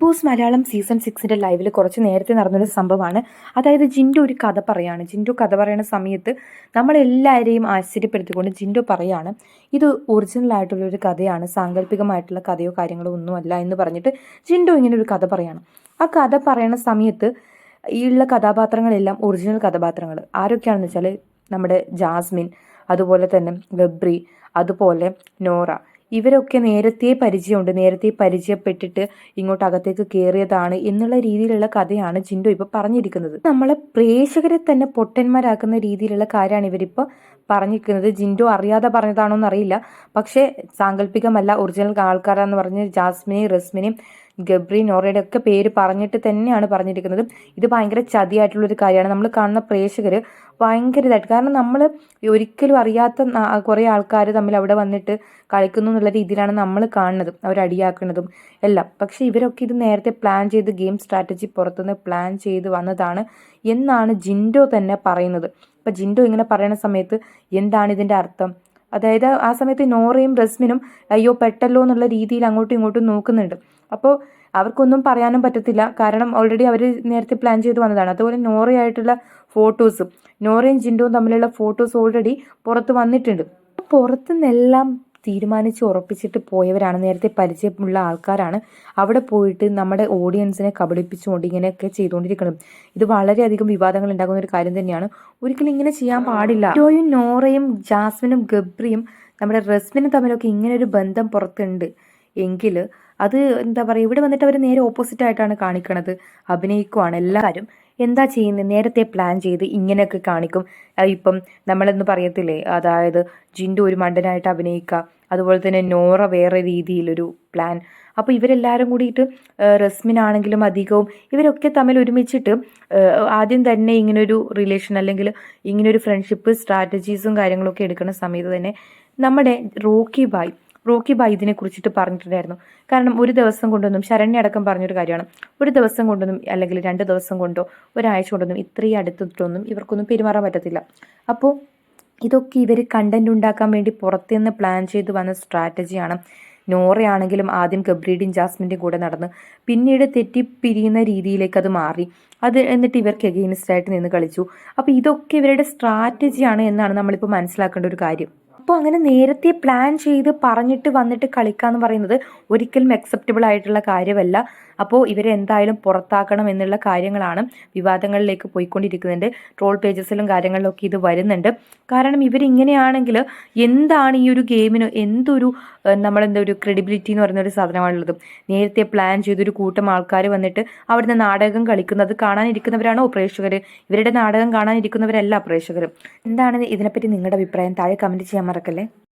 Big boss Malayalam season 6 ലൈവിൽ കുറച്ച് നേരത്തെ നടന്നൊരു സംഭവമാണ്. അതായത് ജിൻഡോ ഒരു കഥ പറയാണ്. ജിൻഡോ കഥ പറയുന്ന സമയത്ത് നമ്മളെല്ലാവരെയും ആശ്ചര്യപ്പെടുത്തിക്കൊണ്ട് ജിൻഡോ പറയാണ്, ഇത് ഒറിജിനൽ ആയിട്ടുള്ളൊരു കഥയാണ്, സാങ്കല്പികമായിട്ടുള്ള കഥയോ കാര്യങ്ങളോ ഒന്നുമല്ല എന്ന് പറഞ്ഞിട്ട് ജിൻഡോ ഇങ്ങനെ ഒരു കഥ പറയാണ്. ആ കഥ പറയുന്ന സമയത്ത് ഈ ഉള്ള കഥാപാത്രങ്ങളെല്ലാം ഒറിജിനൽ കഥാപാത്രങ്ങൾ ആരൊക്കെയാണെന്ന് വെച്ചാൽ നമ്മുടെ ജാസ്മിൻ, അതുപോലെ തന്നെ ഗബ്രി, അതുപോലെ നോറ, ഇവരൊക്കെ നേരത്തെ പരിചയമുണ്ട്, നേരത്തെ പരിചയപ്പെട്ടിട്ട് ഇങ്ങോട്ട് അകത്തേക്ക് കയറിയതാണ് എന്നുള്ള രീതിയിലുള്ള കഥയാണ് ജിൻഡോ ഇപ്പോൾ പറഞ്ഞിരിക്കുന്നത്. നമ്മളെ പ്രേക്ഷകരെ തന്നെ പൊട്ടന്മാരാക്കുന്ന രീതിയിലുള്ള കാര്യമാണ് ഇവരിപ്പോൾ പറഞ്ഞിരിക്കുന്നത്. ജിൻഡോ അറിയാതെ പറഞ്ഞതാണോ എന്നറിയില്ല, പക്ഷേ സാങ്കല്പികമല്ല, ഒറിജിനൽ ആൾക്കാരാന്ന് പറഞ്ഞ് ജാസ്മിനെയും റസ്മിനെയും ഗബ്രി നോറയുടെ ഒക്കെ പേര് പറഞ്ഞിട്ട് തന്നെയാണ് പറഞ്ഞിരിക്കുന്നത്. ഇത് ഭയങ്കര ചതിയായിട്ടുള്ളൊരു കാര്യമാണ്. നമ്മൾ കാണുന്ന പ്രേക്ഷകർ ഭയങ്കര ഇതായിട്ട്, കാരണം നമ്മൾ ഒരിക്കലും അറിയാത്ത കുറേ ആൾക്കാർ തമ്മിൽ അവിടെ വന്നിട്ട് കളിക്കുന്നു എന്നുള്ള രീതിയിലാണ് നമ്മൾ കാണുന്നത്, അവരടിയാക്കുന്നതും എല്ലാം. പക്ഷേ ഇവരൊക്കെ ഇത് നേരത്തെ പ്ലാൻ ചെയ്ത് ഗെയിം സ്ട്രാറ്റജി പുറത്തുനിന്ന് പ്ലാൻ ചെയ്ത് വന്നതാണ് എന്നാണ് ജിൻഡോ തന്നെ പറയുന്നത്. അപ്പം ജിൻഡോ ഇങ്ങനെ പറയുന്ന സമയത്ത് എന്താണ് ഇതിൻ്റെ അർത്ഥം? അതായത് ആ സമയത്ത് നോറയും റസ്മിനും അയ്യോ പെട്ടല്ലോ എന്നുള്ള രീതിയിൽ അങ്ങോട്ടും ഇങ്ങോട്ടും നോക്കുന്നുണ്ട്. അപ്പോൾ അവർക്കൊന്നും പറയാനും പറ്റത്തില്ല, കാരണം ഓൾറെഡി അവർ നേരത്തെ പ്ലാൻ ചെയ്ത് വന്നതാണ്. അതുപോലെ നോറയായിട്ടുള്ള ഫോട്ടോസും നോറയും ജിൻഡോയും തമ്മിലുള്ള ഫോട്ടോസ് ഓൾറെഡി പുറത്ത് വന്നിട്ടുണ്ട്. പുറത്തുനിന്നെല്ലാം തീരുമാനിച്ച് ഉറപ്പിച്ചിട്ട് പോയവരാണ്, നേരത്തെ പരിചയമുള്ള ആൾക്കാരാണ് അവിടെ പോയിട്ട് നമ്മുടെ ഓഡിയൻസിനെ കബളിപ്പിച്ചുകൊണ്ട് ഇങ്ങനെയൊക്കെ ചെയ്തുകൊണ്ടിരിക്കണം. ഇത് വളരെയധികം വിവാദങ്ങൾ ഉണ്ടാകുന്ന ഒരു കാര്യം തന്നെയാണ്. ഒരിക്കലും ഇങ്ങനെ ചെയ്യാൻ പാടില്ല. ജോയും നോറയും ജാസ്മിനും ഗബ്രിയും നമ്മുടെ റസ്മിനും തമ്മിലൊക്കെ ഇങ്ങനെ ഒരു ബന്ധം പുറത്തുണ്ട് എങ്കിൽ അത് എന്താ പറയുക, ഇവിടെ വന്നിട്ട് അവർ നേരെ ഓപ്പോസിറ്റ് ആയിട്ടാണ് കാണിക്കണത്, അഭിനയിക്കുവാണ് എല്ലാവരും. എന്താ ചെയ്യുന്നത്? നേരത്തെ പ്ലാൻ ചെയ്ത് ഇങ്ങനെയൊക്കെ കാണിക്കും. ഇപ്പം നമ്മളെന്ന് പറയത്തില്ലേ, അതായത് ജിൻഡു ഒരു മണ്ടനായിട്ട് അഭിനയിക്കുക, അതുപോലെ തന്നെ നോറ വേറെ രീതിയിലൊരു പ്ലാൻ. അപ്പോൾ ഇവരെല്ലാവരും കൂടിയിട്ട് റസ്മിനാണെങ്കിലും അധികവും ഇവരൊക്കെ തമ്മിൽ ഒരുമിച്ചിട്ട് ആദ്യം തന്നെ ഇങ്ങനൊരു റിലേഷൻ അല്ലെങ്കിൽ ഇങ്ങനൊരു ഫ്രണ്ട്ഷിപ്പ് സ്ട്രാറ്റജീസും കാര്യങ്ങളൊക്കെ എടുക്കുന്ന സമയത്ത് തന്നെ നമ്മുടെ റോക്കി ബായ് ഇതിനെ കുറിച്ചിട്ട് പറഞ്ഞിട്ടുണ്ടായിരുന്നു. കാരണം ഒരു ദിവസം കൊണ്ടൊന്നും, ശരണ്യ അടക്കം പറഞ്ഞൊരു കാര്യമാണ്, ഒരു ദിവസം കൊണ്ടൊന്നും അല്ലെങ്കിൽ 2 ദിവസം കൊണ്ടോ ഒരാഴ്ച കൊണ്ടൊന്നും ഇത്രയും അടുത്തിട്ടൊന്നും ഇവർക്കൊന്നും പെരുമാറാൻ പറ്റത്തില്ല. അപ്പോൾ ഇതൊക്കെ ഇവർ കണ്ടന്റ് ഉണ്ടാക്കാൻ വേണ്ടി പുറത്തുനിന്ന് പ്ലാൻ ചെയ്ത് വന്ന സ്ട്രാറ്റജിയാണ്. നോറയാണെങ്കിലും ആദ്യം ഗബ്രിയുടെയും ജാസ്മിൻ്റെയും കൂടെ നടന്ന് പിന്നീട് തെറ്റിപ്പിരിയുന്ന രീതിയിലേക്ക് അത് മാറി. അത് എന്നിട്ട് ഇവർക്ക് എഗെയിൻസ്റ്റ് ആയിട്ട് നിന്ന് കളിച്ചു. അപ്പോൾ ഇതൊക്കെ ഇവരുടെ സ്ട്രാറ്റജിയാണ് എന്നാണ് നമ്മളിപ്പോൾ മനസ്സിലാക്കേണ്ട ഒരു കാര്യം. അപ്പോൾ അങ്ങനെ നേരത്തെ പ്ലാൻ ചെയ്ത് പറഞ്ഞിട്ട് വന്നിട്ട് കളിക്കുക എന്ന് പറയുന്നത് ഒരിക്കലും അക്സെപ്റ്റബിൾ ആയിട്ടുള്ള കാര്യമല്ല. അപ്പോൾ ഇവരെ എന്തായാലും പുറത്താക്കണം എന്നുള്ള കാര്യങ്ങളാണ് വിവാദങ്ങളിലേക്ക് പോയിക്കൊണ്ടിരിക്കുന്നുണ്ട്. ട്രോൾ പേജസിലും കാര്യങ്ങളിലൊക്കെ ഇത് വരുന്നുണ്ട്. കാരണം ഇവരിങ്ങനെയാണെങ്കിൽ എന്താണ് ഈ ഒരു ഗെയിമിന് എന്തൊരു നമ്മളെന്താ ഒരു ക്രെഡിബിലിറ്റി എന്ന് പറയുന്ന ഒരു സാധനമാണുള്ളത്. നേരത്തെ പ്ലാൻ ചെയ്തൊരു കൂട്ടം ആൾക്കാർ വന്നിട്ട് അവിടുന്ന് നാടകം കളിക്കുന്നത് കാണാനിരിക്കുന്നവരാണോ പ്രേക്ഷകർ? ഇവരുടെ നാടകം കാണാനിരിക്കുന്നവരല്ല പ്രേക്ഷകർ. എന്താണ് ഇതിനെപ്പറ്റി നിങ്ങളുടെ അഭിപ്രായം? താഴെ കമൻറ്റ് ചെയ്യാൻ മറക്കല്ലേ.